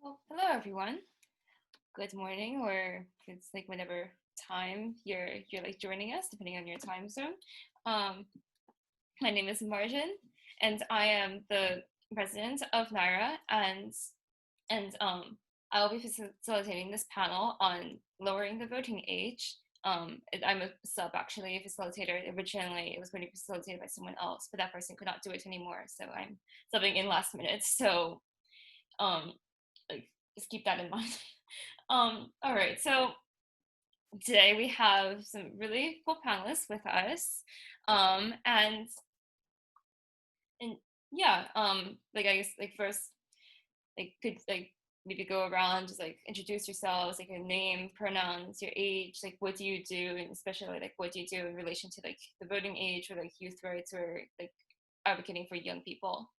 Well, hello everyone. Good morning, or it's like whatever time you're like joining us, depending on your time zone. Um, my name is Martin, and I am the president of NIRA, and I will be facilitating this panel on lowering the voting age. I'm a sub actually, a facilitator. Originally, it was going to be facilitated by someone else, but that person could not do it anymore, so I'm subbing in last minute. So um, like just keep that in mind. All right, so today we have some really cool panelists with us, um, and and yeah, like I guess like first like could like maybe go around just like introduce yourselves, like your name, pronouns, your age, like what do you do, and especially like what do you do in relation to like the voting age or like youth rights or like advocating for young people.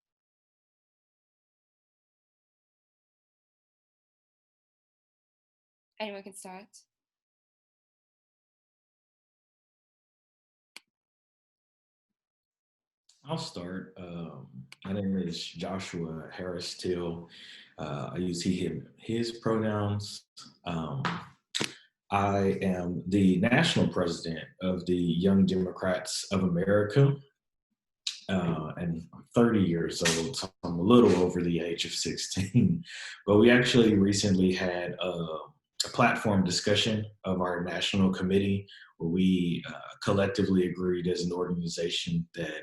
Anyone can start. I'll start. My name is Joshua Harris Till. I use he, him, his pronouns. I am the national president of the Young Democrats of America, and I'm 30 years old, so I'm a little over the age of 16. But we actually recently had a platform discussion of our national committee where we collectively agreed as an organization that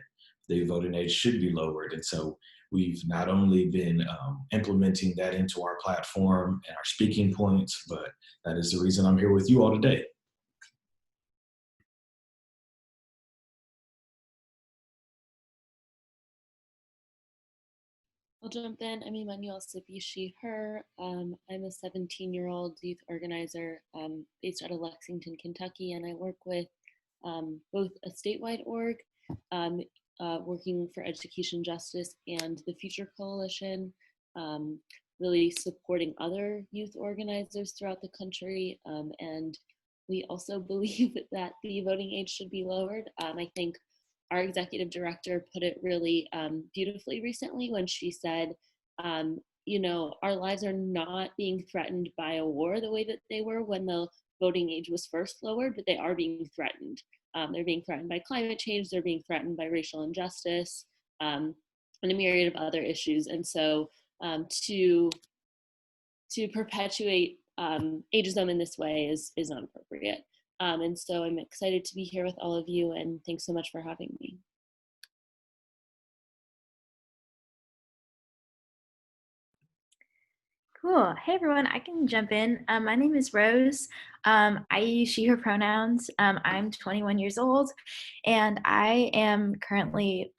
the voting age should be lowered. And so we've not only been implementing that into our platform and our speaking points, but that is the reason I'm here with you all today. I'll jump in. I'm Emanuelle Sippy, she, her. I'm a 17-year-old youth organizer based out of Lexington, Kentucky, and I work with both a statewide org, um, working for education justice, and the Future Coalition, really supporting other youth organizers throughout the country. And we also believe that the voting age should be lowered. I think our executive director put it really beautifully recently when she said, our lives are not being threatened by a war the way that they were when the voting age was first lowered, but they are being threatened. They're being threatened by climate change, they're being threatened by racial injustice, and a myriad of other issues. And so to perpetuate ageism in this way is not appropriate. And so I'm excited to be here with all of you, and thanks so much for having me. Cool. Hey, everyone. I can jump in. My name is Rose. I use she, her pronouns. I'm 21 years old, and I am currently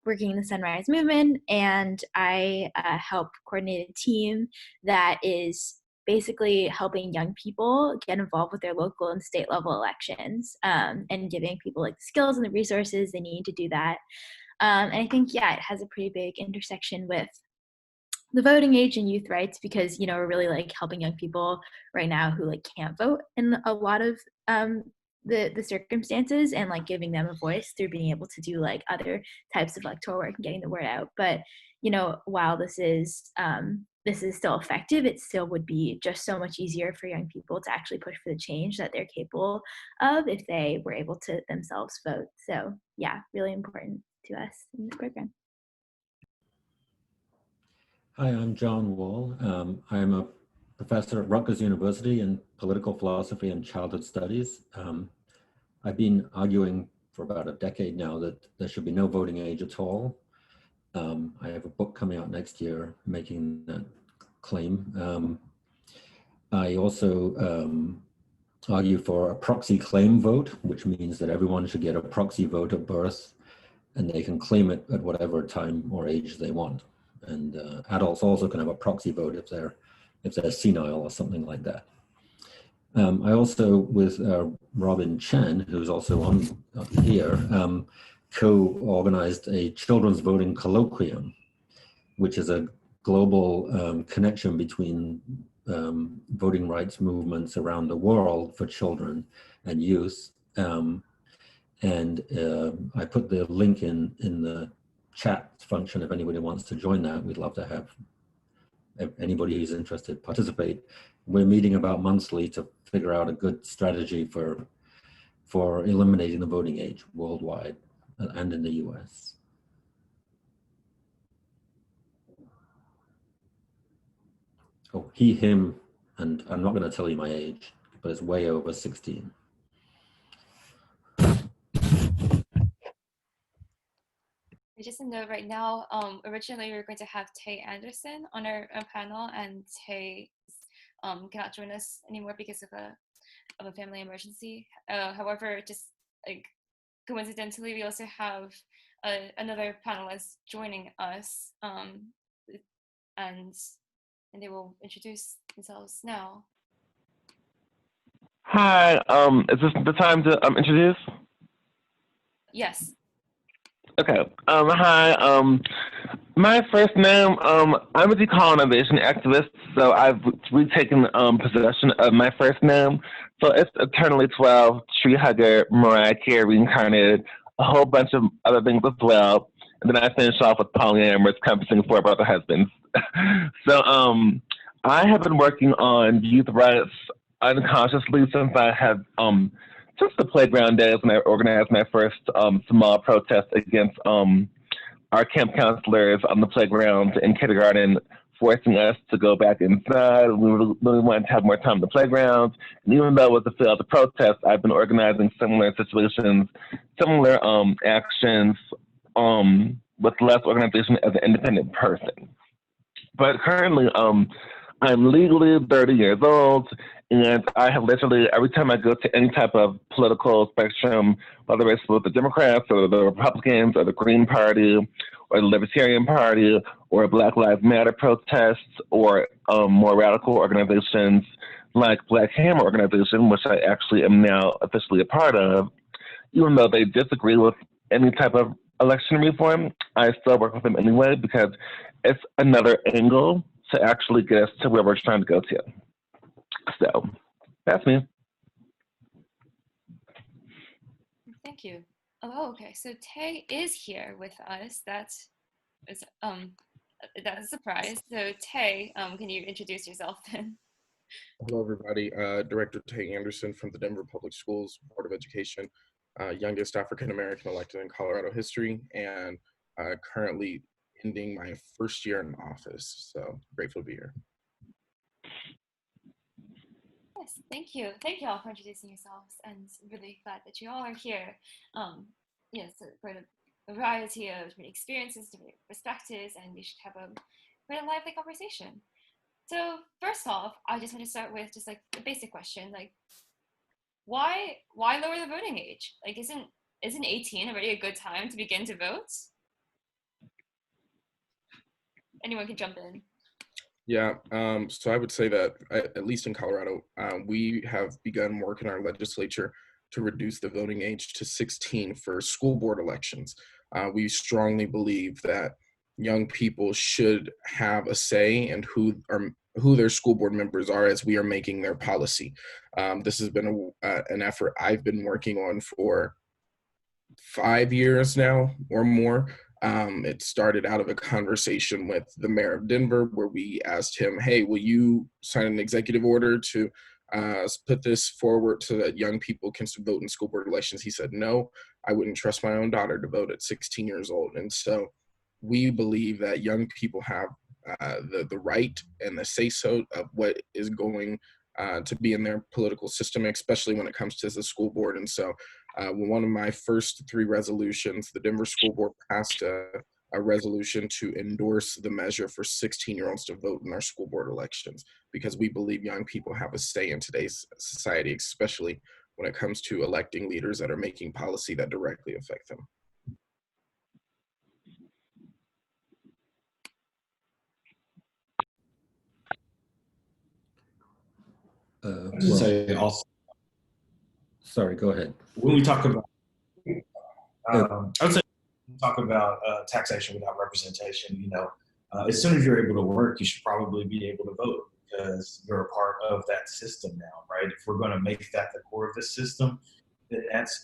working in the Sunrise Movement, and I help coordinate a team that is basically helping young people get involved with their local and state level elections, and giving people like the skills and the resources they need to do that. And I think, yeah, it has a pretty big intersection with the voting age and youth rights, because we're really like helping young people right now who like can't vote in a lot of the circumstances, and like giving them a voice through being able to do like other types of electoral work and getting the word out. But while this is still effective, it still would be just so much easier for young people to actually push for the change that they're capable of if they were able to themselves vote. So yeah, really important to us in this program. Hi, I'm John Wall. I'm a professor at Rutgers University in political philosophy and childhood studies. I've been arguing for about a decade now that there should be no voting age at all. I have a book coming out next year making that claim. I also argue for a proxy claim vote, which means that everyone should get a proxy vote at birth and they can claim it at whatever time or age they want. And adults also can have a proxy vote if they're senile or something like that. I also, with Robin Chen, who's also on here, co-organized a children's voting colloquium, which is a global connection between voting rights movements around the world for children and youth. And I put the link in the chat function if anybody wants to join that. We'd love to have anybody who's interested, participate. We're meeting about monthly to figure out a good strategy for eliminating the voting age worldwide and in the US. Oh, he, him, and I'm not going to tell you my age, but it's way over 16. Just a note right now, originally we were going to have Tay Anderson on our panel, and Tay cannot join us anymore because of a family emergency. However, just like coincidentally, we also have another panelist joining us, and they will introduce themselves now. Hi, is this the time to introduce? Yes. Okay. Hi. My first name. I'm a decolonization activist, so I've retaken possession of my first name. So it's Eternally 12, Tree Hugger, Mariah Carey reincarnated, a whole bunch of other things as well. And then I finish off with polyamorous, encompassing 4 brother husbands. So I have been working on youth rights unconsciously since I have since the playground days when I organized my first small protest against our camp counselors on the playground in kindergarten, forcing us to go back inside. We really wanted to have more time on the playground. And even though it was a failed protest, I've been organizing similar situations, similar actions with less organization as an independent person. But currently, I'm legally 30 years old, and I have literally, every time I go to any type of political spectrum, whether it's with the Democrats or the Republicans or the Green Party or the Libertarian Party or Black Lives Matter protests or more radical organizations like Black Hammer Organization, which I actually am now officially a part of, even though they disagree with any type of election reform, I still work with them anyway because it's another angle to actually get us to where we're trying to go to. So that's me. Thank you. Oh, okay. So Tay is here with us. That's a surprise. So Tay, can you introduce yourself then? Hello, everybody. Director Tay Anderson from the Denver Public Schools Board of Education, youngest African-American elected in Colorado history, and currently ending my first year in office. So grateful to be here. Yes, thank you. Thank you all for introducing yourselves, and really glad that you all are here. Yes, for a variety of different experiences, different perspectives, and we should have a very lively conversation. So first off, I just want to start with just like a basic question, like why lower the voting age? Like isn't 18 already a good time to begin to vote? Anyone can jump in. Yeah, so I would say that at least in Colorado, we have begun work in our legislature to reduce the voting age to 16 for school board elections. We strongly believe that young people should have a say in who their school board members are as we are making their policy. This has been an effort I've been working on for 5 years now or more. It started out of a conversation with the mayor of Denver where we asked him, hey, will you sign an executive order to put this forward so that young people can vote in school board elections? He said, no, I wouldn't trust my own daughter to vote at 16 years old. And so we believe that young people have the right and the say-so of what is going to be in their political system, especially when it comes to the school board. And so one of my first 3 resolutions, the Denver School Board passed a resolution to endorse the measure for 16-year-olds to vote in our school board elections, because we believe young people have a say in today's society, especially when it comes to electing leaders that are making policy that directly affect them. Say also, Sorry, go ahead. when we talk about, I would say talk about taxation without representation, you know, as soon as you're able to work, you should probably be able to vote because you're a part of that system now, right? If we're going to make that the core of the system, then that's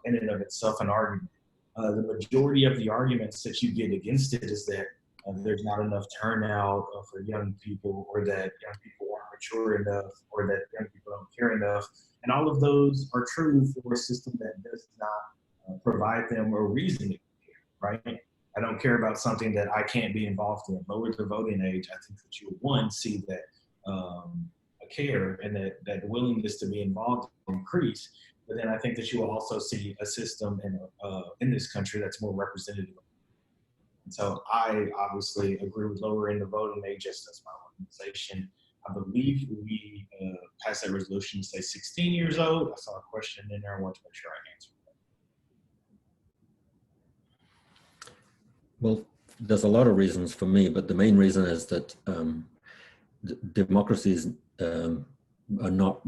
in and of itself an argument. The majority of the arguments that you get against it is that there's not enough turnout for young people, or that young people aren't mature enough, or that young people don't care enough. And all of those are true for a system that does not provide them a reason to care, right? I don't care about something that I can't be involved in. Lower the voting age, I think that you would, one, see that a care and that the willingness to be involved increase. But then I think that you will also see a system in this country that's more representative. And so I obviously agree with lowering the voting age, just as my organization. I believe we passed that resolution to say 16 years old. I saw a question in there. I want to make sure I answered that. Well, there's a lot of reasons for me, but the main reason is that democracies are not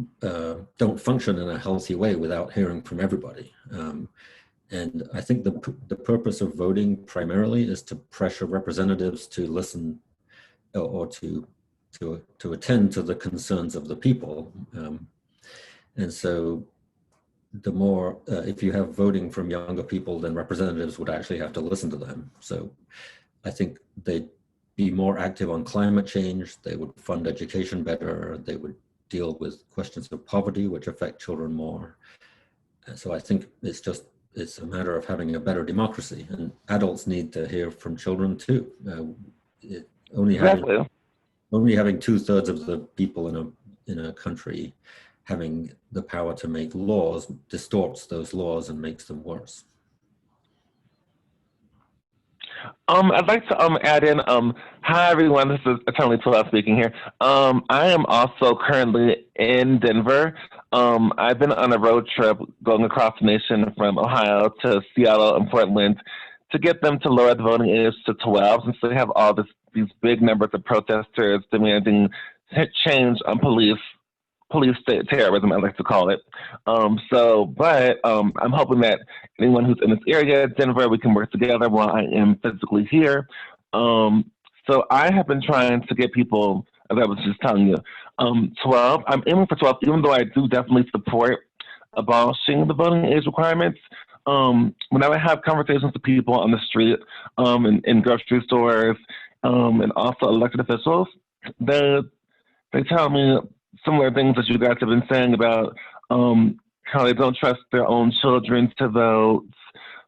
don't function in a healthy way without hearing from everybody. And I think the purpose of voting primarily is to pressure representatives to listen or to attend to the concerns of the people. And so the more, if you have voting from younger people, then representatives would actually have to listen to them. So I think they'd be more active on climate change, they would fund education better, they would deal with questions of poverty, which affect children more. And so I think it's a matter of having a better democracy, and adults need to hear from children too. Only having 2/3 of the people in a country having the power to make laws distorts those laws and makes them worse. I'd like to add in, hi everyone, this is Attorney Tula speaking here. I am also currently in Denver. I've been on a road trip going across the nation from Ohio to Seattle and Portland to get them to lower the voting age to 12, since they have all these big numbers of protesters demanding change on police state terrorism, I like to call it. But I'm hoping that anyone who's in this area, Denver, we can work together while I am physically here. So I have been trying to get people, as I was just telling you, 12. I'm aiming for 12, even though I do definitely support abolishing the voting age requirements. When I have conversations with people on the street, in grocery stores, and also elected officials, they tell me similar things that you guys have been saying about how they don't trust their own children to vote.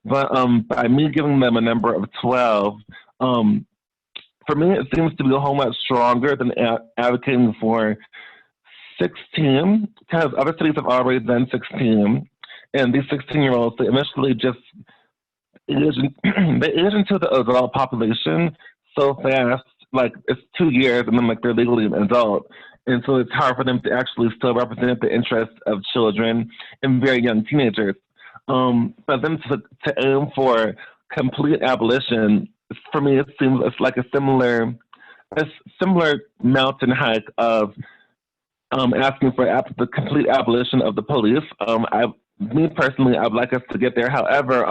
But by me giving them a number of 12, for me, it seems to be a whole lot stronger than advocating for 16, because other cities have already done 16. And these 16-year-olds, they initially just age into the adult population so fast, like it's 2 years and then like they're legally an adult. And so it's hard for them to actually still represent the interests of children and very young teenagers. But then to aim for complete abolition, for me, it seems it's like a similar mountain hike of asking for the complete abolition of the police. Me personally, I'd like us to get there. However,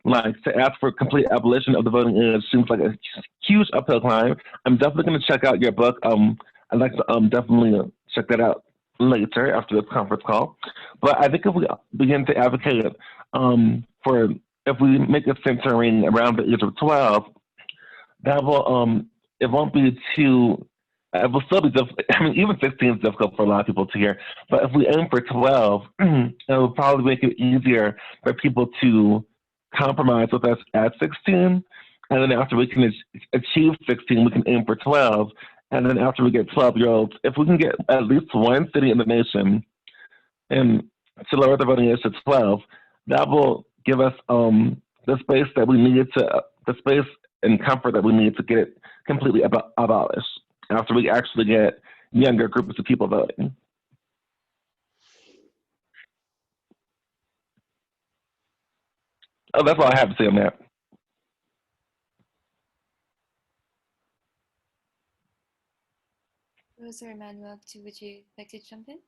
like to ask for complete abolition of the voting age seems like a huge uphill climb. I'm definitely going to check out your book. I'd like to definitely check that out later after this conference call. But I think if we begin to advocate if we make a centering around the age of 12, that will, it won't be too, it will still be difficult. I mean, even 16 is difficult for a lot of people to hear. But if we aim for 12, it will probably make it easier for people to compromise with us at 16. And then after we can achieve 16, we can aim for 12. And then after we get 12-year-olds, if we can get at least one city in the nation and to lower the voting age to 12, that will give us the space that we need the space and comfort that we need to get it completely abolished after we actually get younger groups of people voting. Oh, that's all I have to say on that. Rose or Emanuelle, would you like to jump in?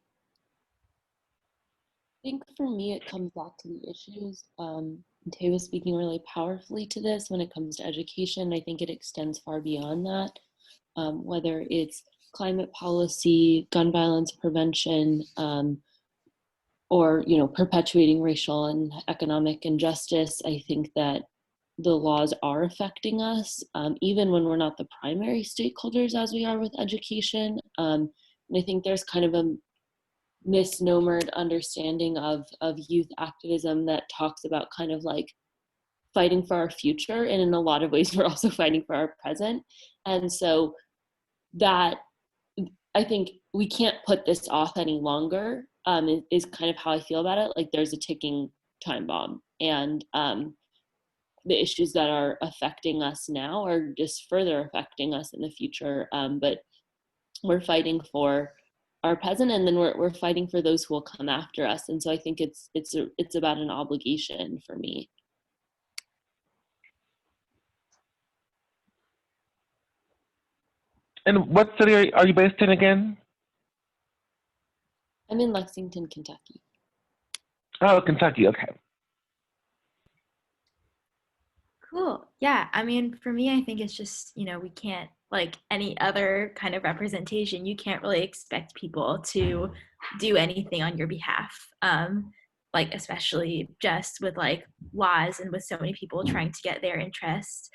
I think for me, it comes back to the issues. Tay was speaking really powerfully to this when it comes to education. I think it extends far beyond that, whether it's climate policy, gun violence prevention, or perpetuating racial and economic injustice. I think that the laws are affecting us, even when we're not the primary stakeholders as we are with education. And I think there's kind of a misnomered understanding of youth activism that talks about kind of like fighting for our future, and in a lot of ways we're also fighting for our present. And so that, I think we can't put this off any longer, is kind of how I feel about it. Like there's a ticking time bomb, and the issues that are affecting us now are just further affecting us in the future. But we're fighting for our present, and then we're fighting for those who will come after us. And so I think it's about an obligation for me. And what city are you based in again? I'm in Lexington, Kentucky. Oh, Kentucky, okay. Cool. Yeah. I mean, for me, I think it's just, we can't, like any other kind of representation, you can't really expect people to do anything on your behalf. Like, especially just with like laws and with so many people trying to get their interests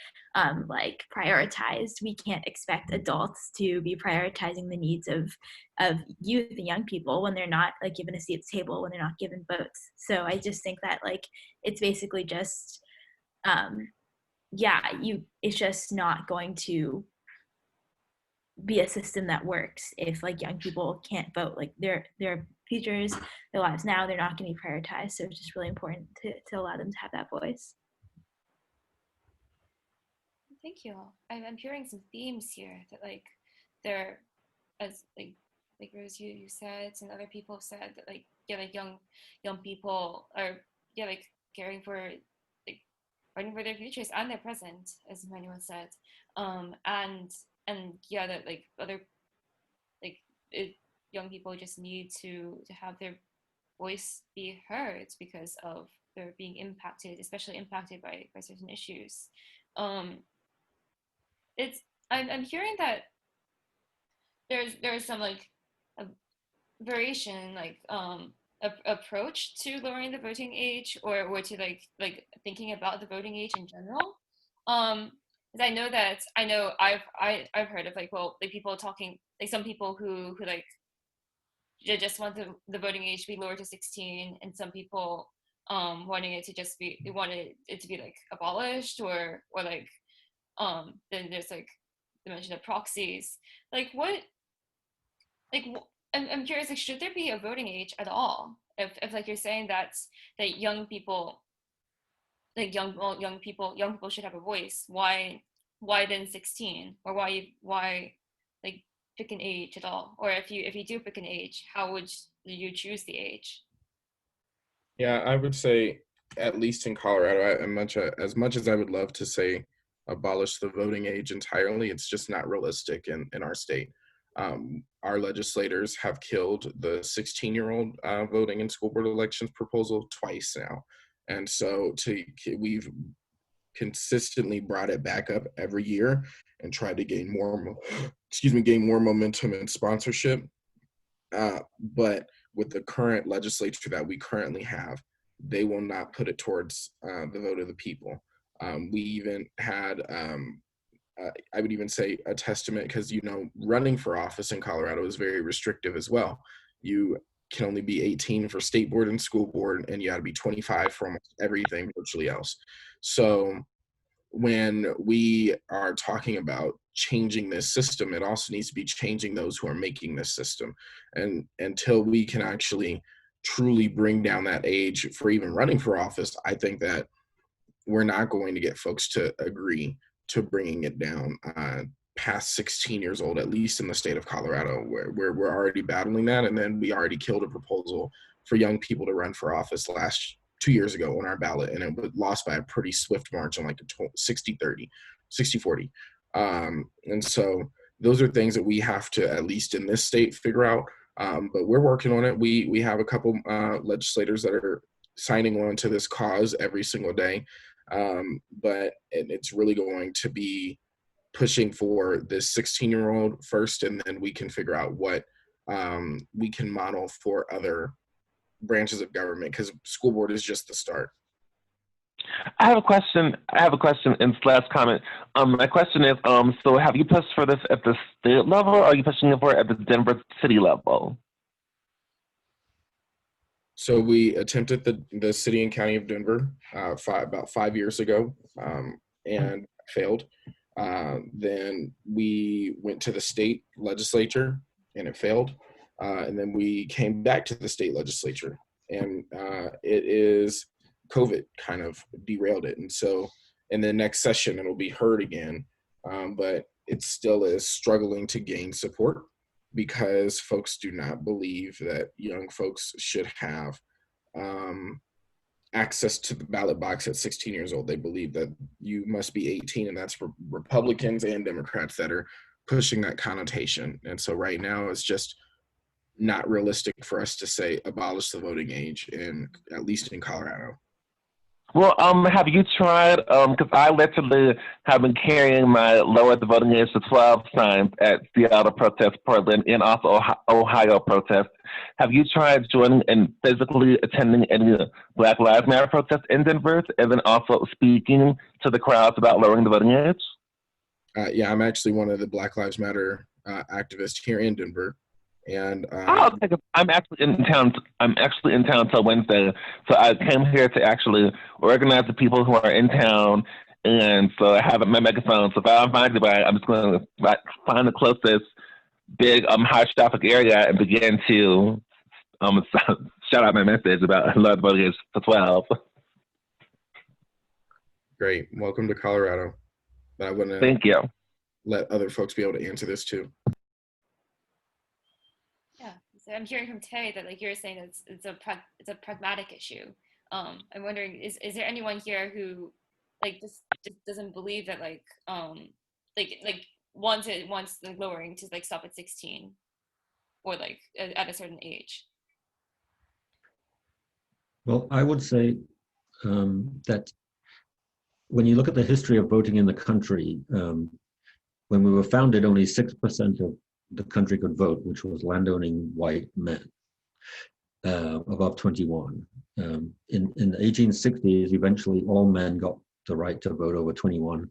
like prioritized. We can't expect adults to be prioritizing the needs of youth and young people when they're not like given a seat at the table, when they're not given votes. So I just think that like it's basically just it's just not going to be a system that works if like young people can't vote. Like their futures, their lives now, they're not going to be prioritized. So it's just really important to allow them to have that voice. Thank you. I'm hearing some themes here that like there, as like Rose, you said, and other people have said that like like young people are like caring for like fighting for their futures and their present, as Emanuelle said, and that like other like young people just need to have their voice be heard because of they're being impacted, especially impacted by certain issues. It's I'm hearing that there's some like a variation like approach to lowering the voting age or to like thinking about the voting age in general. Because I know I've heard of like like people talking like some people who like just want the voting age to be lowered to 16, and some people wanting it to just be they wanted it to be like abolished or like then there's like the mention of proxies. Like what like I'm curious, like should there be a voting age at all if like you're saying that young people like young people should have a voice, why then 16, or why like pick an age at all, or if you do pick an age, how would you choose the age? Yeah, I would say, at least in Colorado, as much as I would love to say abolish the voting age entirely, it's just not realistic in our state. Our legislators have killed the 16-year-old voting in school board elections proposal twice now. And so we've consistently brought it back up every year and tried to gain more momentum and sponsorship. But with the current legislature that we currently have, they will not put it towards the vote of the people. We even had, I would even say, a testament, because running for office in Colorado is very restrictive as well. You can only be 18 for state board and school board, and you got to be 25 for almost everything virtually else. So when we are talking about changing this system, it also needs to be changing those who are making this system. And until we can actually truly bring down that age for even running for office, I think that we're not going to get folks to agree to bringing it down past 16 years old, at least in the state of Colorado, where we're already battling that. And then we already killed a proposal for young people to run for office 2 years ago on our ballot, and it was lost by a pretty swift margin, like a 60-30, 60-40. And so those are things that we have to, at least in this state, figure out. But we're working on it. We have a couple legislators that are signing on to this cause every single day. But it's really going to be pushing for this 16-year-old first, and then we can figure out what we can model for other branches of government, because school board is just the start. I have a question. I have a question in slash comment. My question is, so have you pushed for this at the state level, or are you pushing for it at the Denver city level? So we attempted the city and county of Denver about 5 years ago, and failed. Then we went to the state legislature and it failed. And then we came back to the state legislature, and it is COVID kind of derailed it. And so in the next session, it'll be heard again, but it still is struggling to gain support because folks do not believe that young folks should have access to the ballot box at 16 years old. They believe that you must be 18, and that's Republicans and Democrats that are pushing that connotation. And so right now it's just not realistic for us to say abolish the voting age, at least in Colorado. Well, have you tried, because I literally have been carrying my lower the voting age to 12 signs at Seattle protest, Portland, and also Ohio protest. Have you tried joining and physically attending any Black Lives Matter protests in Denver, and then also speaking to the crowds about lowering the voting age? Yeah, I'm actually one of the Black Lives Matter activists here in Denver. And okay. I'm actually in town. I'm actually in town till Wednesday, so I came here to actually organize the people who are in town, and so I have my megaphone. So if I find anybody, I'm just going to find the closest big high traffic area and begin to shout out my message about love voting age to 12. Great, welcome to Colorado. But I want to thank you. Let other folks be able to answer this too. So I'm hearing from Tay that like you're saying it's a pragmatic issue. I'm wondering, is there anyone here who like just doesn't believe that like wants the lowering to like stop at 16 or like at a certain age? Well, I would say that when you look at the history of voting in the country, when we were founded, only 6% of the country could vote, which was landowning white men above 21. In the 1860s, eventually all men got the right to vote over 21,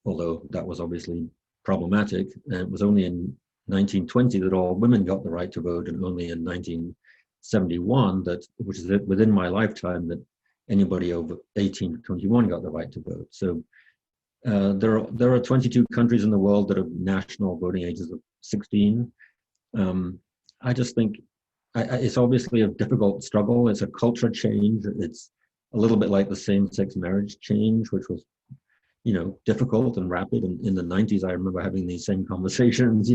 although that was obviously problematic. And it was only in 1920 that all women got the right to vote, and only in 1971, which is within my lifetime, that anybody over 18 to 21 got the right to vote. So there are 22 countries in the world that have national voting ages of 16. I just think it's obviously a difficult struggle. It's a culture change. It's a little bit like the same-sex marriage change, which was, difficult and rapid. And in the 90s, I remember having these same conversations,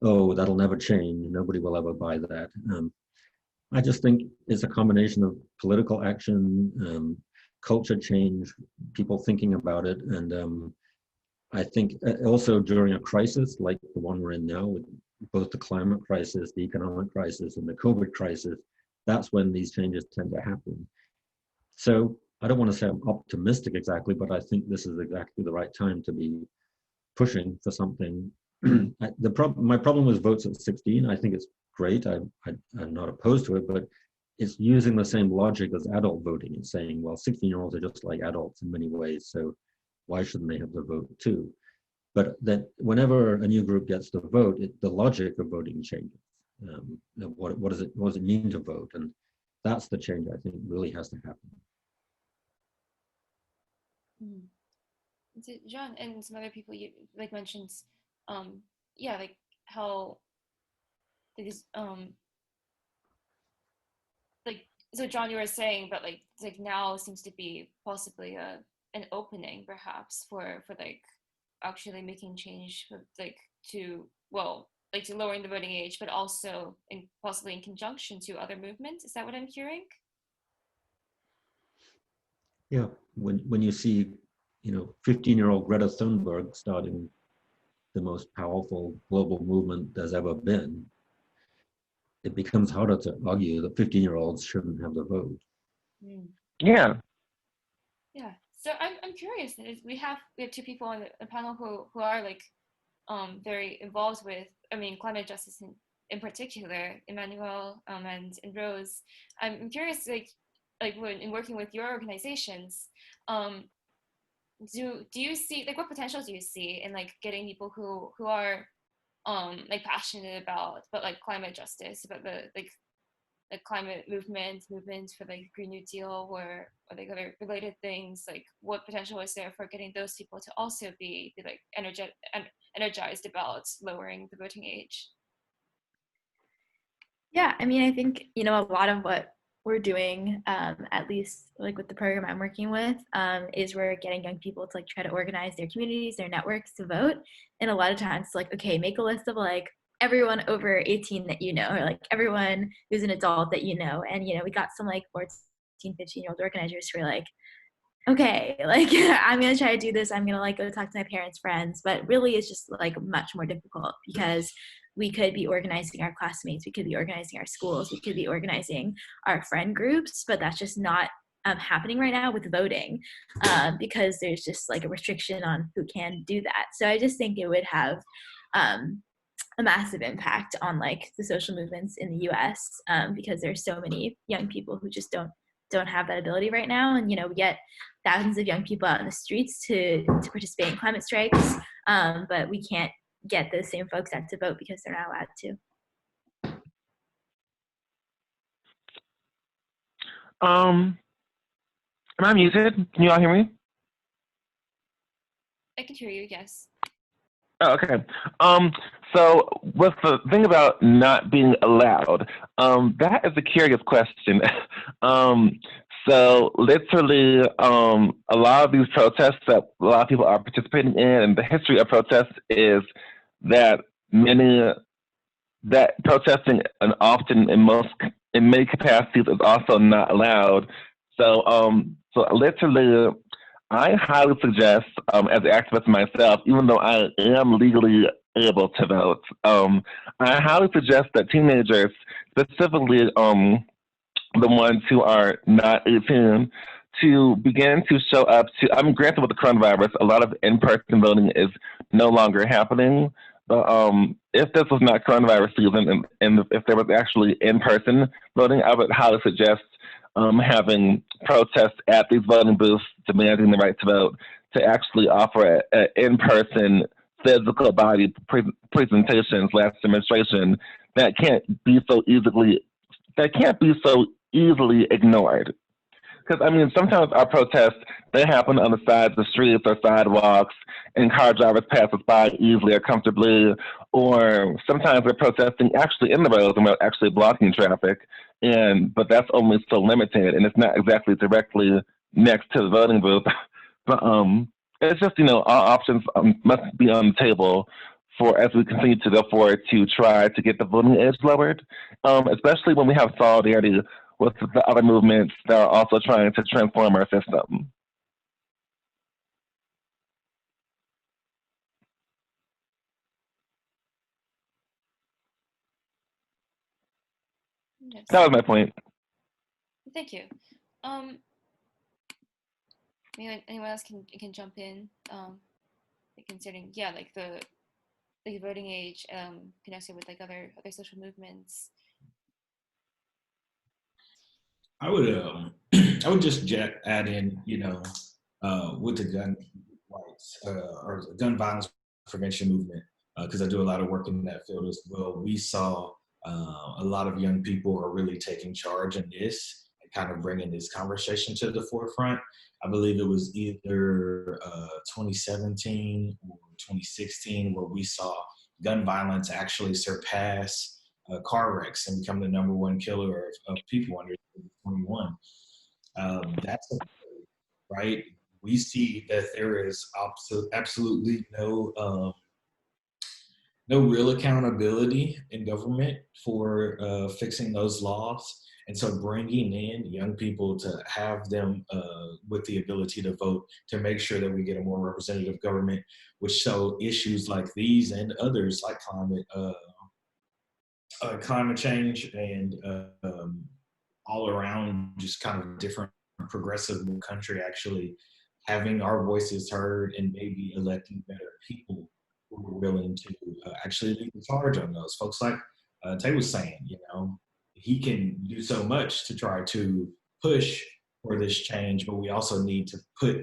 oh, that'll never change. Nobody will ever buy that. I just think it's a combination of political action, culture change, people thinking about it. And I think also during a crisis like the one we're in now, with both the climate crisis, the economic crisis, and the COVID crisis, that's when these changes tend to happen. So I don't want to say I'm optimistic exactly, but I think this is exactly the right time to be pushing for something. My problem with votes at 16, I think it's great. I'm not opposed to it, but it's using the same logic as adult voting and saying, well, 16-year-olds are just like adults in many ways, so why shouldn't they have the vote too? But that whenever a new group gets to vote, the logic of voting changes. What does it mean to vote? And that's the change I think really has to happen. So John and some other people you like mentioned, like how these so John, you were saying, but like now seems to be possibly an opening perhaps for like actually making change to lowering the voting age, but also possibly in conjunction to other movements. Is that what I'm hearing? Yeah, when you see 15-year-old Greta Thunberg starting the most powerful global movement there's ever been, it becomes harder to argue that 15-year-olds shouldn't have the vote. Yeah. Yeah. So I'm curious. We have two people on the panel who are like very involved with climate justice in particular, Emanuelle and Rose. I'm curious like when in working with your organizations, do you see, like, what potential do you see in like getting people who are like passionate about like climate justice, about the climate movement for like Green New Deal or like other related things? Like, what potential is there for getting those people to also be like energized about lowering the voting age? Yeah, I mean, I think, a lot of what we're doing, at least like with the program I'm working with, is we're getting young people to like try to organize their communities, their networks to vote. And a lot of times it's like, okay, make a list of like everyone over 18 that or like everyone who's an adult that And, we got some like 14, 15-year-old organizers who are like, okay, like I'm gonna try to do this. I'm gonna like go talk to my parents' friends, but really it's just like much more difficult because we could be organizing our classmates, we could be organizing our schools, we could be organizing our friend groups, but that's just not happening right now with voting because there's just like a restriction on who can do that. So I just think it would have a massive impact on like the social movements in the U.S. Because there's so many young people who just don't have that ability right now. And, we get thousands of young people out in the streets to participate in climate strikes, but we can't get those same folks out to vote because they're not allowed to. Am I muted? Can you all hear me? I can hear you, yes. Oh, okay. So with the thing about not being allowed, that is a curious question. So literally, a lot of these protests that a lot of people are participating in, and the history of protests is that that protesting and often in many capacities is also not allowed. So so literally, I highly suggest, as an activist myself, even though I am legally able to vote, I highly suggest that teenagers, specifically the ones who are not 18, to begin to show up to, I'm granted with the coronavirus, a lot of in-person voting is no longer happening. But if this was not coronavirus season and if there was actually in-person voting, I would highly suggest having protests at these voting booths demanding the right to vote, to actually offer an in-person physical body presentation / demonstration that can't be so easily ignored. Because, I mean, sometimes our protests, they happen on the sides of streets or sidewalks, and car drivers pass us by easily or comfortably, or sometimes we're protesting actually in the roads and we're actually blocking traffic, but that's only so limited, and it's not exactly directly next to the voting booth. But it's just, all options must be on the table for as we continue to go forward to try to get the voting age lowered, especially when we have solidarity with the other movements that are also trying to transform our system. Yes. That was my point. Thank you. Maybe anyone else can jump in, considering like the voting age connected with like other social movements. I would I would just add in, with the gun rights or the gun violence prevention movement, because I do a lot of work in that field as well. We saw a lot of young people are really taking charge in this and kind of bringing this conversation to the forefront. I believe it was either 2017 or 2016 where we saw gun violence actually surpass car wrecks and become the #1 killer of people under 21. That's right. We see that there is absolutely no real accountability in government for fixing those laws. And so bringing in young people to have them with the ability to vote, to make sure that we get a more representative government, which so issues like these and others like climate change and all around just kind of different progressive country actually having our voices heard and maybe electing better people who are willing to actually lead the charge on those. Folks like Tay was saying, he can do so much to try to push for this change, but we also need to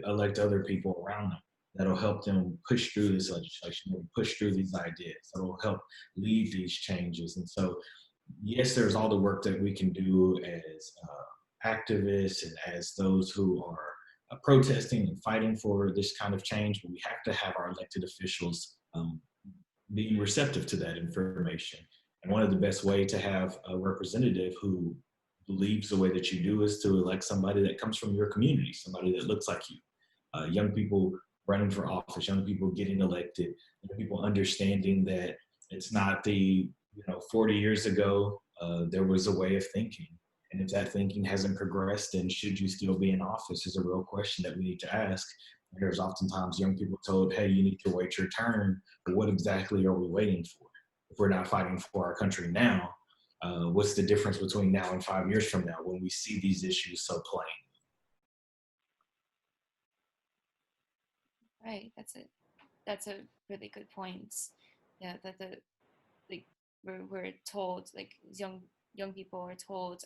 elect other people around them that'll help them push through this legislation, and push through these ideas, that'll help lead these changes. And so, yes, there's all the work that we can do as activists and as those who are protesting and fighting for this kind of change, but we have to have our elected officials being receptive to that information. And one of the best ways to have a representative who believes the way that you do is to elect somebody that comes from your community, somebody that looks like you. Young people running for office, young people getting elected, young people understanding that it's not 40 years ago, there was a way of thinking. And if that thinking hasn't progressed, then should you still be in office is a real question that we need to ask. And there's oftentimes young people told, hey, you need to wait your turn, but what exactly are we waiting for? If we're not fighting for our country now, what's the difference between now and 5 years from now when we see these issues so plain? Right, that's a really good point. Yeah, that we're told, like, young people are told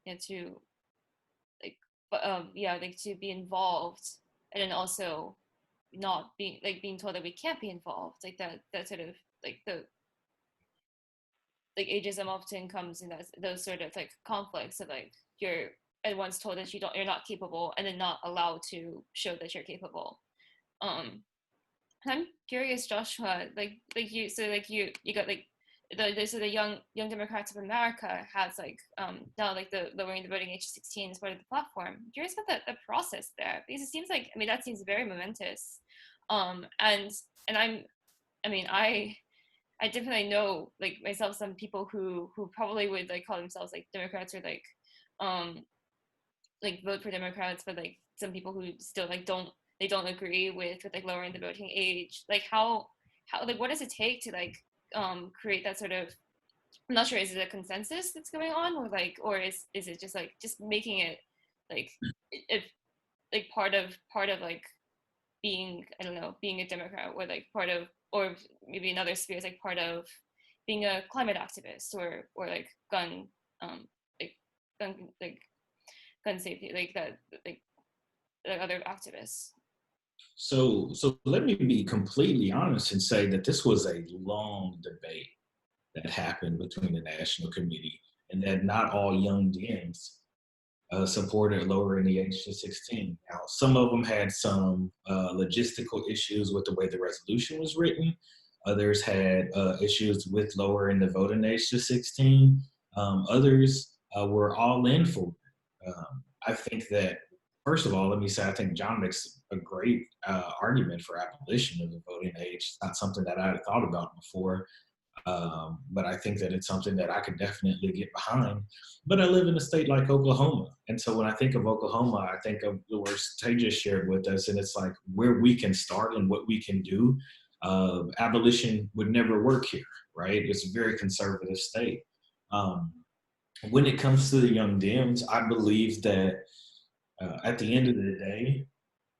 to to be involved, and then also not being told that we can't be involved, like that sort of like the ageism often comes in those sort of like conflicts of like you're at once told that you're not capable, and then not allowed to show that you're capable. I'm curious, Joshua, you got like the Young Democrats of America has now like the lowering the voting age to 16 as part of the platform. I'm curious about the process there, because it seems like, I mean, that seems very momentous. I definitely know, like, myself, some people who probably would like call themselves like Democrats, or vote for Democrats, but like some people who still like don't agree with like lowering the voting age. Like how like what does it take to create that sort of, I'm not sure, is it a consensus that's going on, or is it just making it like if like part of like being, I don't know, being a Democrat, or like part of, or maybe in other spheres, like part of being a climate activist, or like gun gun safety, like that, like other activists. So let me be completely honest and say that this was a long debate that happened between the National Committee, and that not all young Dems supported lowering the age to 16. Now, some of them had some logistical issues with the way the resolution was written. Others had issues with lowering the voting age to 16. Others were all in for it. I think that, first of all, let me say, I think John makes a great argument for abolition of the voting age. It's not something that I had thought about before, but I think that it's something that I could definitely get behind. But I live in a state like Oklahoma. And so when I think of Oklahoma, I think of the words Tay just shared with us, and it's like where we can start and what we can do. Abolition would never work here, right? It's a very conservative state. When it comes to the young Dems, I believe that at the end of the day,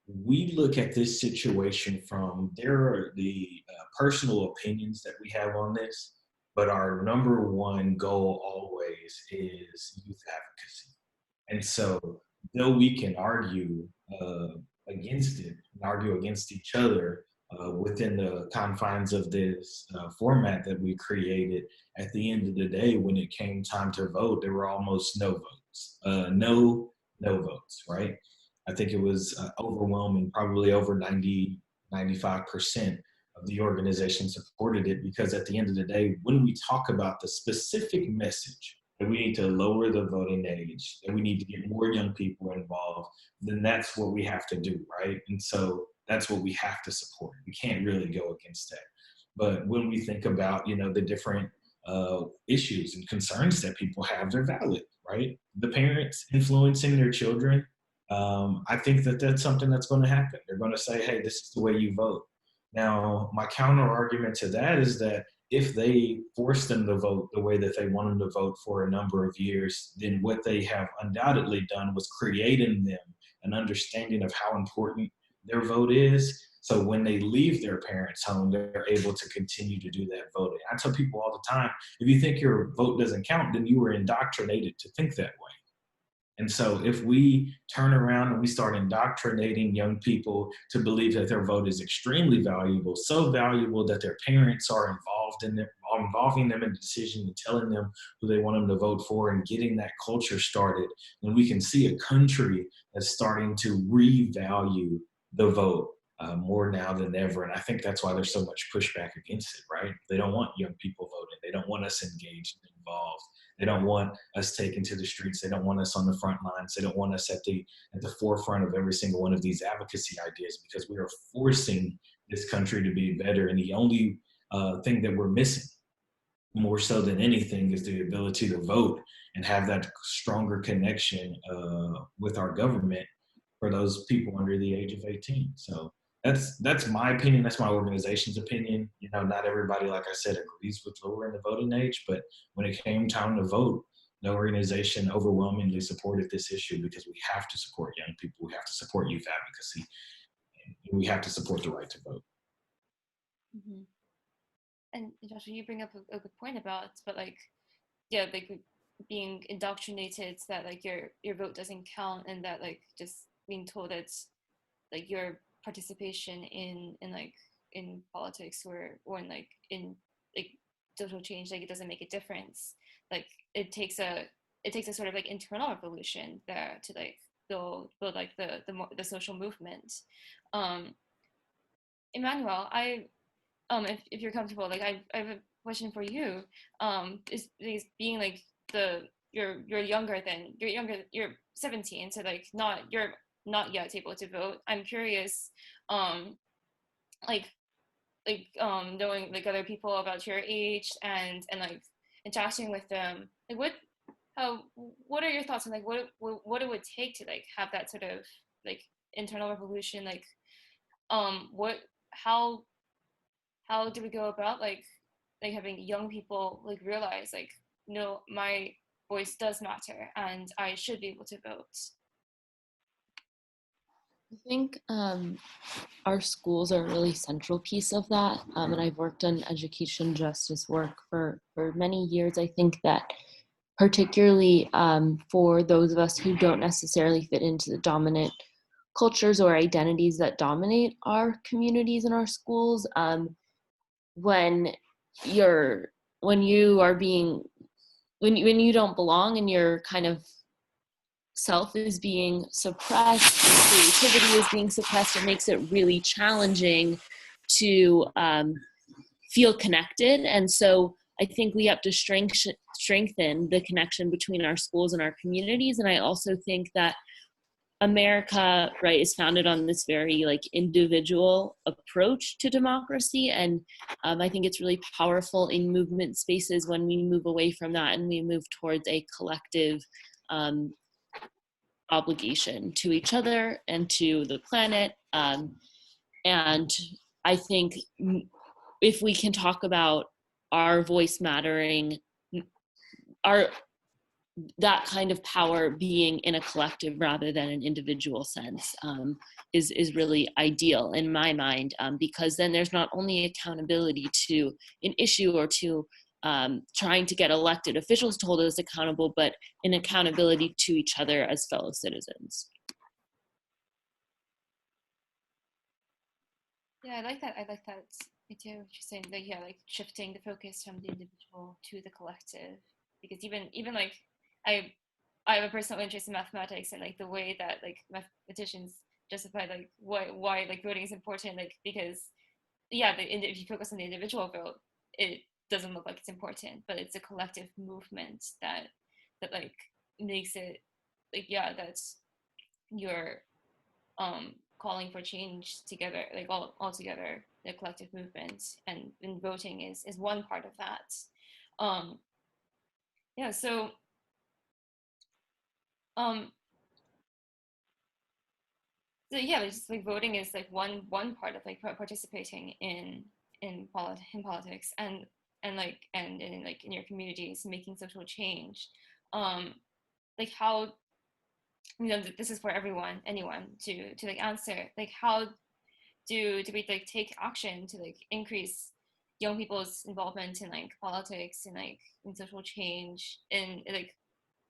we look at this situation from the personal opinions that we have on this, but our number one goal always is youth advocacy. And so, though we can argue against it and argue against each other within the confines of this format that we created, at the end of the day, when it came time to vote, there were almost no votes. No votes, right? I think it was overwhelming, probably over 90, 95% of the organization supported it, because at the end of the day, when we talk about the specific message that we need to lower the voting age, that we need to get more young people involved, then that's what we have to do, right? And so that's what we have to support. We can't really go against that. But when we think about, the different issues and concerns that people have, they're valid, right? The parents influencing their children, I think that that's something that's going to happen. They're going to say, hey, this is the way you vote. Now, my counter argument to that is that if they force them to vote the way that they want them to vote for a number of years, then what they have undoubtedly done was creating them an understanding of how important their vote is. So when they leave their parents' home, they're able to continue to do that voting. I tell people all the time, if you think your vote doesn't count, then you were indoctrinated to think that way. And so if we turn around and we start indoctrinating young people to believe that their vote is extremely valuable, so valuable that their parents are involving them in the decision and telling them who they want them to vote for and getting that culture started, then we can see a country that's starting to revalue the vote more now than ever. And I think that's why there's so much pushback against it, right? They don't want young people voting. They don't want us engaged and involved. They don't want us taken to the streets. They don't want us on the front lines. They don't want us at the forefront of every single one of these advocacy ideas, because we are forcing this country to be better. And the only thing that we're missing, more so than anything, is the ability to vote and have that stronger connection with our government for those people under the age of 18. So that's my opinion. That's my organization's opinion. You know, not everybody, like I said, agrees with lowering the voting age, but when it came time to vote, the organization overwhelmingly supported this issue, because we have to support young people. We have to support youth advocacy. And we have to support the right to vote. Mm-hmm. And Joshua, you bring up a good point about, but like, yeah, like being indoctrinated that like your vote doesn't count, and that like just being told that like your participation in politics or in like in like social change, like it doesn't make a difference. Like it takes a sort of like internal revolution there to like build like the social movement. Emanuelle, if you're comfortable, like I have a question for you. Is being like you're 17, so like you're not yet able to vote. I'm curious, like knowing like other people about your age and like interacting with them. Like what are your thoughts on like what it would take to like have that sort of like internal revolution? Like what how do we go about like having young people like realize like, no, my voice does matter and I should be able to vote? I think our schools are a really central piece of that. And I've worked on education justice work for many years. I think that particularly for those of us who don't necessarily fit into the dominant cultures or identities that dominate our communities and our schools, when you don't belong and your kind of self is being suppressed, your creativity is being suppressed, it makes it really challenging to feel connected. And so I think we have to strengthen the connection between our schools and our communities. And I also think that America, right, is founded on this very like individual approach to democracy. And I think it's really powerful in movement spaces when we move away from that and we move towards a collective obligation to each other and to the planet. And I think if we can talk about our voice mattering, that kind of power being in a collective rather than an individual sense is really ideal in my mind, because then there's not only accountability to an issue or to trying to get elected officials to hold us accountable, but an accountability to each other as fellow citizens. Yeah, I like that. Me too. What you're saying, that yeah, like shifting the focus from the individual to the collective, because even like I have a personal interest in mathematics, and like the way that like mathematicians justify like why like voting is important, like because yeah, if you focus on the individual vote, it doesn't look like it's important, but it's a collective movement that like makes it like, yeah, that's you're calling for change together, like all together, the collective movement, and voting is one part of that. Yeah, so so yeah, it's just like voting is like one part of like participating in politics and like and in like in your communities making social change. Like how, you know, this is for anyone to like answer, like how do we like take action to like increase young people's involvement in like politics and like in social change, and like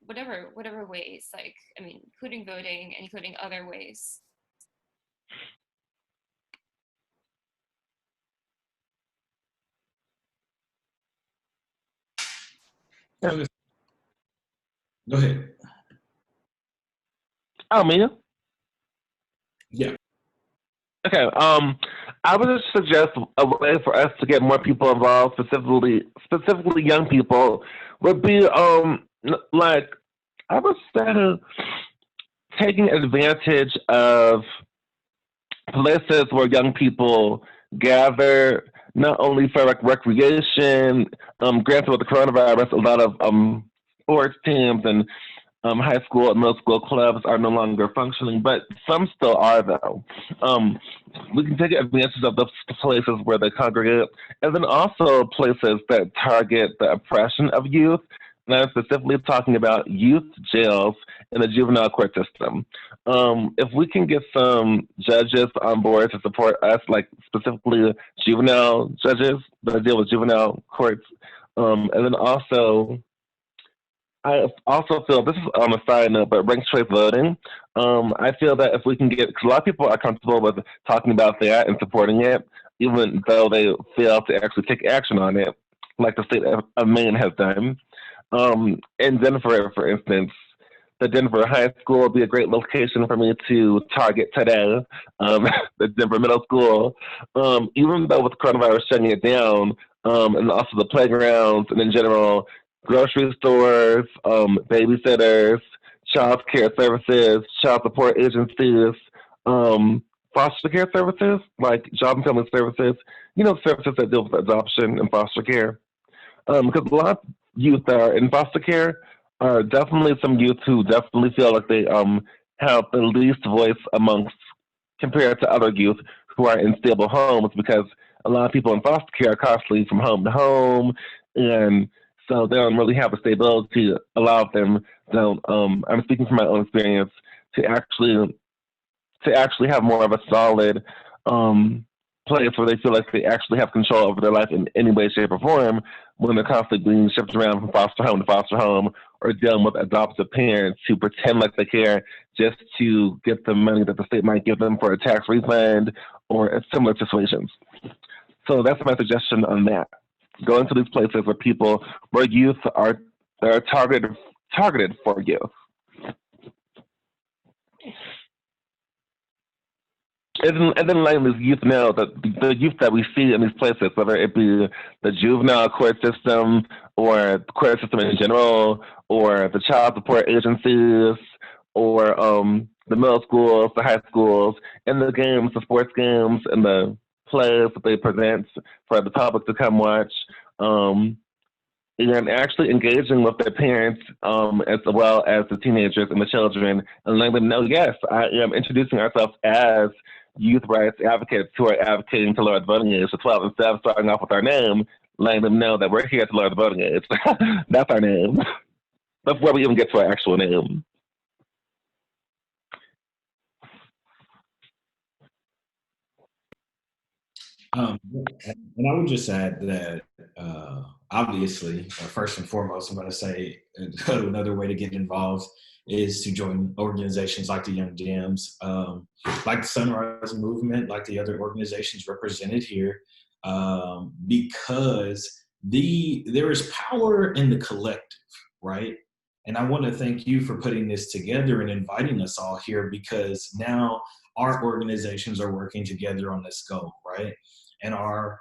whatever ways, like, I mean, including voting and including other ways. Go ahead. Oh, me? Yeah. Okay. I would just suggest a way for us to get more people involved, specifically young people, would be like, I would say taking advantage of places where young people gather, not only for like recreation. Granted, with the coronavirus, a lot of sports teams and high school and middle school clubs are no longer functioning, but some still are, though. We can take advantage of those places where they congregate, and then also places that target the oppression of youth. And I'm specifically talking about youth jails in the juvenile court system. If we can get some judges on board to support us, like specifically juvenile judges that deal with juvenile courts, and then also I also feel, this is on a side note, but ranked choice voting. I feel that if we can get, because a lot of people are comfortable with talking about that and supporting it, even though they fail to actually take action on it, like the state of Maine has done. In Denver, for instance, the Denver High School would be a great location for me to target today, the Denver Middle School. Even though with coronavirus shutting it down, and also the playgrounds and in general, grocery stores, babysitters, child care services, child support agencies, foster care services, like job and family services, services that deal with adoption and foster care. Because a lot of youth that are in foster care are definitely some youth who definitely feel like they have the least voice amongst, compared to other youth who are in stable homes, because a lot of people in foster care are constantly from home to home, and so they don't really have a stability to allow them. I'm speaking from my own experience, to actually have more of a solid place where they feel like they actually have control over their life in any way, shape, or form, when they're constantly being shipped around from foster home, or dealing with adoptive parents who pretend like they care just to get the money that the state might give them for a tax refund or similar situations. So that's my suggestion on that. Going to these places where youth are, that are targeted for youth. And then letting these youth know that the youth that we see in these places, whether it be the juvenile court system or the court system in general, or the child support agencies, or the middle schools, the high schools, and the games, the sports games, and the plays that they present for the public to come watch, and actually engaging with their parents, as well as the teenagers and the children, and letting them know, yes, I am introducing ourselves as youth rights advocates who are advocating to lower the voting age to 12, instead of starting off with our name, letting them know that we're here to lower the voting age. That's our name. Before we even get to our actual name. And I would just add that, obviously, first and foremost, I'm going to say another way to get involved is to join organizations like the Young Dems, like the Sunrise Movement, like the other organizations represented here, because there is power in the collective, right? And I want to thank you for putting this together and inviting us all here, because now our organizations are working together on this goal, right? And our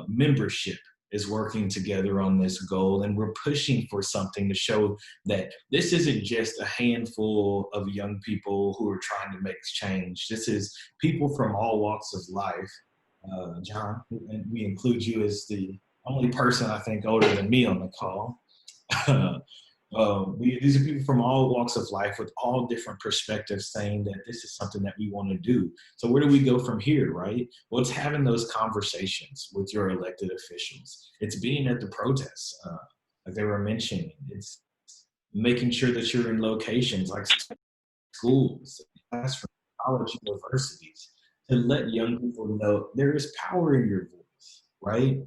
membership is working together on this goal, and we're pushing for something to show that this isn't just a handful of young people who are trying to make change. This is people from all walks of life. John, and we include you as the only person I think older than me on the call. These are people from all walks of life with all different perspectives, saying that this is something that we want to do. So where do we go from here, right? Well, it's having those conversations with your elected officials. It's being at the protests, like they were mentioning. It's making sure that you're in locations like schools, classrooms, college, universities, to let young people know there is power in your voice, right?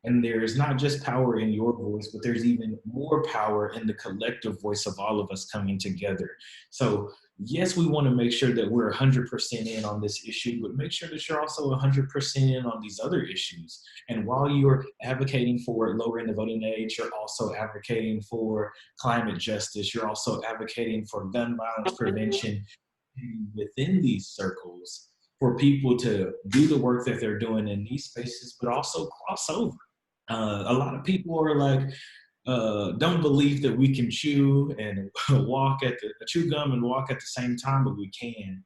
And there's not just power in your voice, but there's even more power in the collective voice of all of us coming together. So yes, we want to make sure that we're 100% in on this issue, but make sure that you're also 100% in on these other issues. And while you're advocating for lowering the voting age, you're also advocating for climate justice. You're also advocating for gun violence prevention within these circles, for people to do the work that they're doing in these spaces, but also cross over. A lot of people are like, don't believe that we can chew and chew gum and walk at the same time, but we can.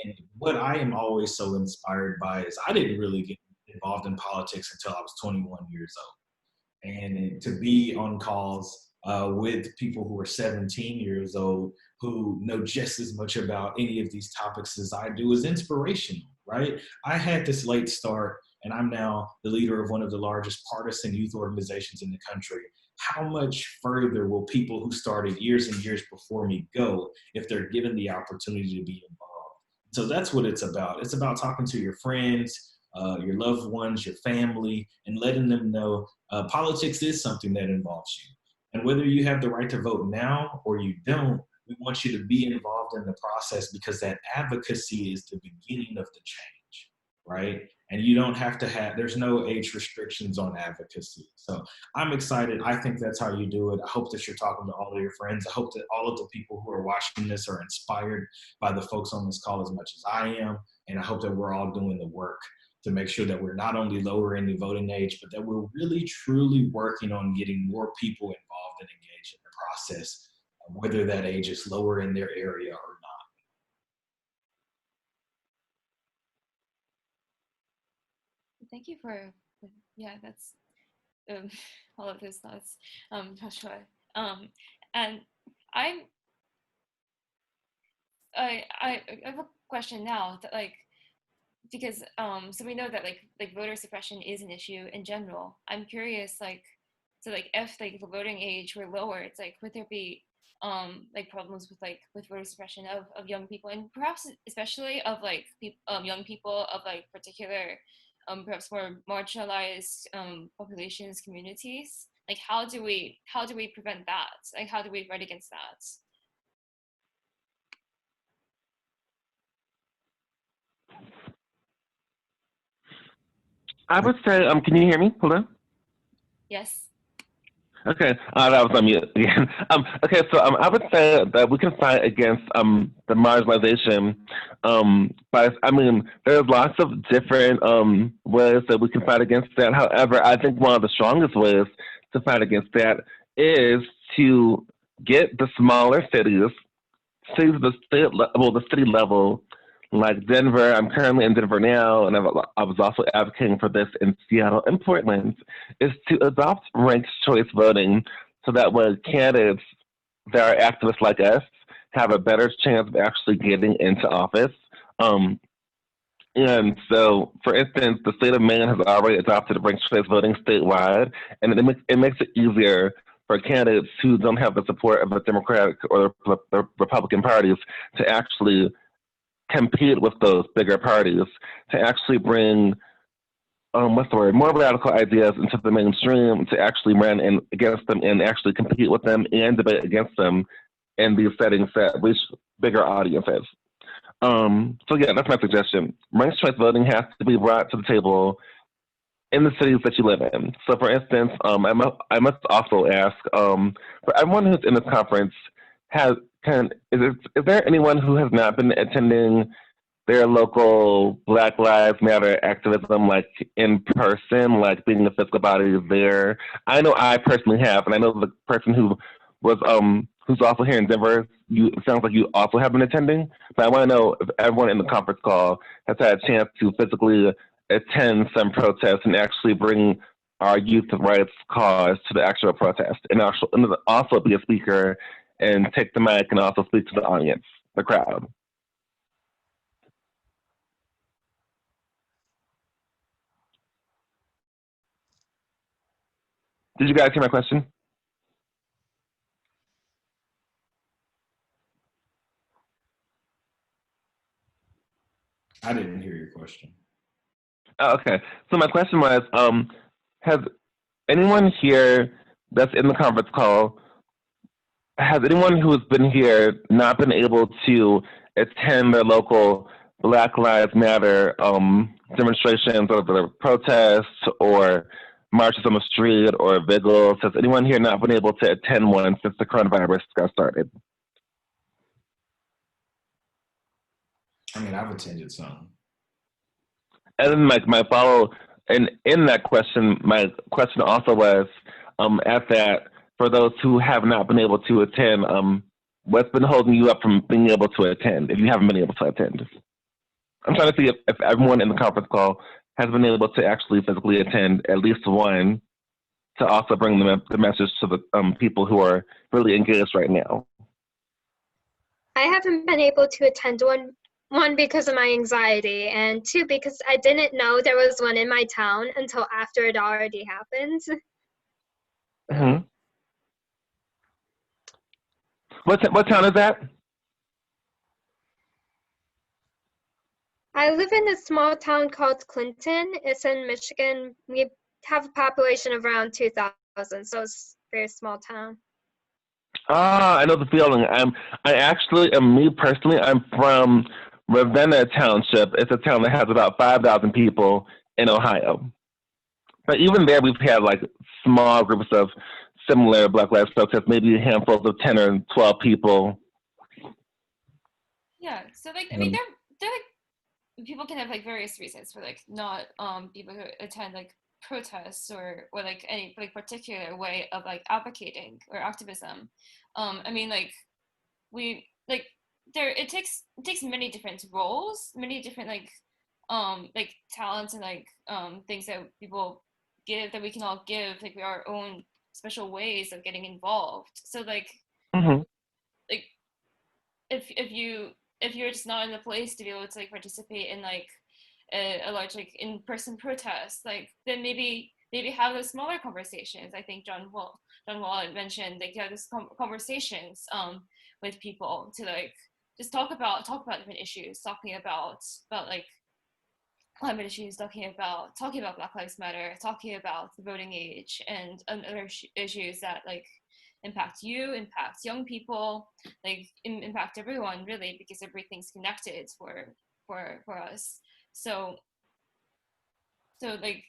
And what I am always so inspired by is I didn't really get involved in politics until I was 21 years old. And to be on calls with people who are 17 years old who know just as much about any of these topics as I do is inspirational, right? I had this late start, and I'm now the leader of one of the largest partisan youth organizations in the country. How much further will people who started years and years before me go if they're given the opportunity to be involved? So that's what it's about. It's about talking to your friends, your loved ones, your family, and letting them know politics is something that involves you. And whether you have the right to vote now or you don't, we want you to be involved in the process, because that advocacy is the beginning of the change, right? And you don't have to have, there's no age restrictions on advocacy. So I'm excited. I think that's how you do it. I hope that you're talking to all of your friends. I hope that all of the people who are watching this are inspired by the folks on this call as much as I am. And I hope that we're all doing the work to make sure that we're not only lowering the voting age, but that we're really, truly working on getting more people involved and engaged in the process, whether that age is lower in their area or not. Thank you for, yeah, that's all of those thoughts, Joshua. And I'm, I have a question now that, like, because so we know that like voter suppression is an issue in general. I'm curious, like, so like if like the voting age were lower, it's like, would there be like problems with voter suppression of young people, and perhaps especially of like young people of like particular perhaps more marginalized populations, communities? Like how do we prevent that? Like how do we fight against that? I would say, can you hear me? Hold on. Yes. Okay, that was on mute again. Okay, so I would say that we can fight against the marginalization. But I mean, there's lots of different ways that we can fight against that. However, I think one of the strongest ways to fight against that is to get the smaller cities, the city level, like Denver. I'm currently in Denver now, and I was also advocating for this in Seattle and Portland, is to adopt ranked choice voting, so that way candidates that are activists like us have a better chance of actually getting into office. And so, for instance, the state of Maine has already adopted ranked choice voting statewide, and it makes it easier for candidates who don't have the support of the Democratic or the Republican parties to actually compete with those bigger parties, to actually bring more radical ideas into the mainstream, to actually run against them and actually compete with them and debate against them in these settings that reach bigger audiences. So yeah, that's my suggestion. Ranked choice voting has to be brought to the table in the cities that you live in. So for instance, I must also ask, for everyone who's in this conference, is there anyone who has not been attending their local Black Lives Matter activism, like in person, like being the physical body there? I know I personally have, and I know the person who was who's also here in Denver, it sounds like you also have been attending, but I want to know if everyone in the conference call has had a chance to physically attend some protests and actually bring our youth rights cause to the actual protest, and also be a speaker and take the mic and also speak to the audience, the crowd. Did you guys hear my question? I didn't hear your question. Oh, okay. So my question was, anyone here that's in the conference call, has anyone who has been here not been able to attend their local Black Lives Matter demonstrations or the protests or marches on the street or vigils? Has anyone here not been able to attend one since the coronavirus got started? I mean, I've attended some. And then my follow, and in that question, my question also was, at that, for those who have not been able to attend, what's been holding you up from being able to attend, if you haven't been able to attend? I'm trying to see if everyone in the conference call has been able to actually physically attend at least one, to also bring the message to the people who are really engaged right now. I haven't been able to attend one because of my anxiety, and two because I didn't know there was one in my town until after it already happened. Mm-hmm. What town is that? I live in a small town called Clinton. It's in Michigan. We have a population of around 2,000, so it's a very small town. Ah, I know the feeling. I actually, me personally, I'm from Ravenna Township. It's a town that has about 5,000 people in Ohio. But even there, we've had like small groups of similar Black Lives protests, maybe handfuls of 10 or 12 people. Yeah, so like, I mean, they're like, people can have like various reasons for like not people who attend like protests or like any like particular way of like advocating or activism. I mean, like we like there it takes many different roles, many different like talents and like things that people give, that we can all give like our own special ways of getting involved. So like like if you're just not in a place to be able to like participate in like a large like in-person protest, like then maybe have those smaller conversations. I think John Wall had mentioned like have those conversations with people to like just talk about different issues, talking about like climate issues, talking about Black Lives Matter, talking about the voting age and other issues that like impact young people, like impact everyone really, because everything's connected for us. So like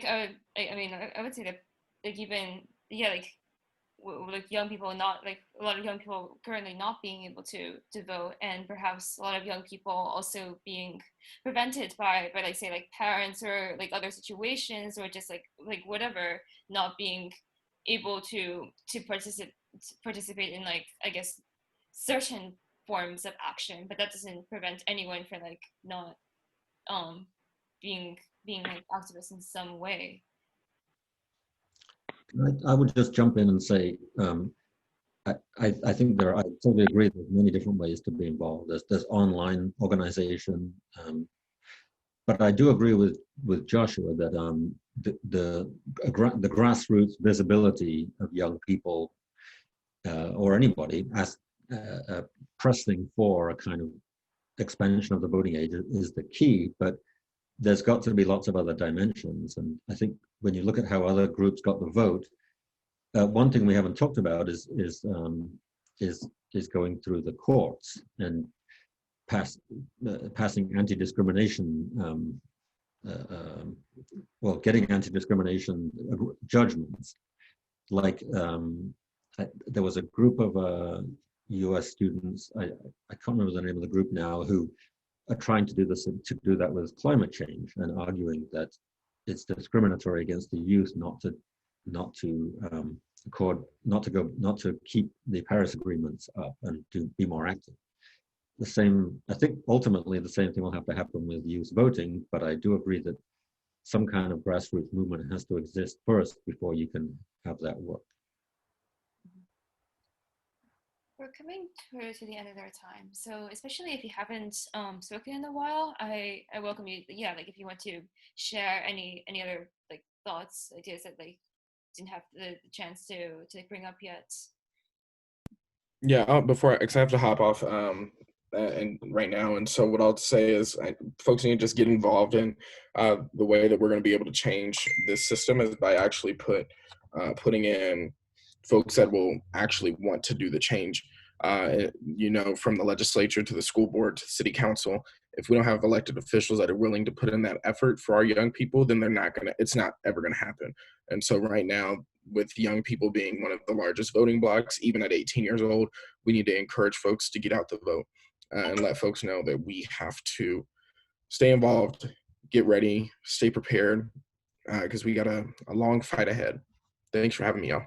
I mean I would say that like even like young people, not like a lot of young people currently not being able to vote, and perhaps a lot of young people also being prevented by like say like parents or like other situations, or just like whatever, not being able to participate in like I guess certain forms of action. But that doesn't prevent anyone from like not being like activists in some way. I would just jump in and say, I think I totally agree. There's many different ways to be involved. There's online organization, but I do agree with Joshua that the grassroots visibility of young people or anybody as pressing for a kind of expansion of the voting age is the key. But there's got to be lots of other dimensions, and I think when you look at how other groups got the vote, one thing we haven't talked about is going through the courts and passing anti-discrimination, getting anti-discrimination judgments. Like there was a group of U.S. students, I can't remember the name of the group now, who are trying to do that with climate change, and arguing that it's discriminatory against the youth not to keep the Paris agreements up and to be more active. I think ultimately the same thing will have to happen with youth voting, but I do agree that some kind of grassroots movement has to exist first before you can have that work. We're coming to the end of our time, so especially if you haven't spoken in a while, I welcome you. Yeah, like if you want to share any other like thoughts, ideas that like didn't have the chance to bring up yet. Yeah, because I have to hop off and right now. And so what I'll say is folks need to just get involved in the way that we're going to be able to change this system is by actually putting in folks that will actually want to do the change. From the legislature to the school board to city council, if we don't have elected officials that are willing to put in that effort for our young people, then it's not ever gonna happen. And so right now, with young people being one of the largest voting blocks, even at 18 years old, we need to encourage folks to get out the vote and let folks know that we have to stay involved, get ready, stay prepared, because we got a long fight ahead. Thanks for having me, y'all.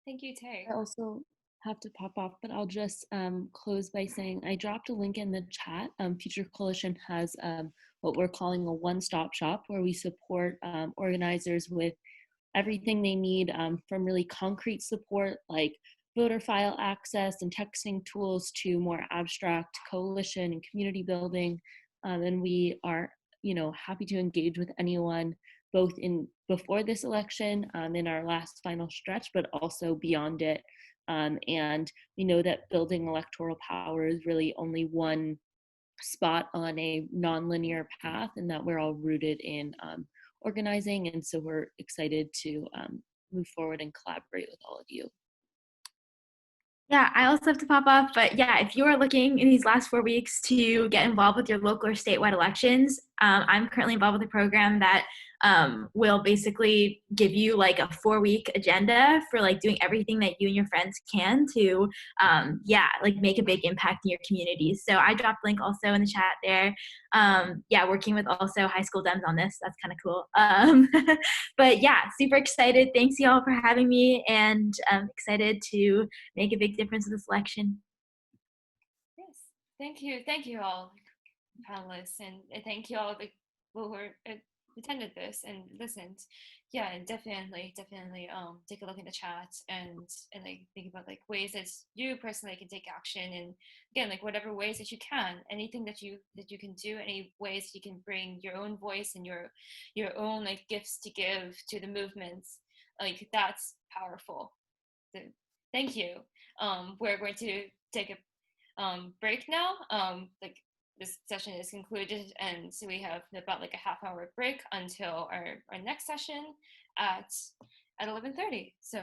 Thank you, Tay. I also have to pop off, but I'll just close by saying I dropped a link in the chat. Future Coalition has what we're calling a one-stop shop where we support organizers with everything they need from really concrete support like voter file access and texting tools to more abstract coalition and community building. And we are, happy to engage with anyone both before this election, in our last final stretch, but also beyond it. And we know that building electoral power is really only one spot on a nonlinear path, and that we're all rooted in organizing. And so we're excited to move forward and collaborate with all of you. Yeah, I also have to pop off, but yeah, if you are looking in these last 4 weeks to get involved with your local or statewide elections, I'm currently involved with a program that will basically give you like a 4-week agenda for like doing everything that you and your friends can to, like make a big impact in your communities. So I dropped a link also in the chat there. Working with also high school Dems on this. That's kind of cool. But yeah, super excited. Thanks y'all for having me, and I'm excited to make a big difference with this election. Yes, thank you all, panelists, and thank you all the people who attended this and listened. Yeah, and definitely take a look in the chat and like think about like ways that you personally can take action, and again, like whatever ways that you can, anything that you can do, any ways you can bring your own voice and your own like gifts to give to the movements, like that's powerful. So, thank you. We're going to take a break now. Like this session is concluded, and so we have about like a half-hour break until our next session at 11:30. So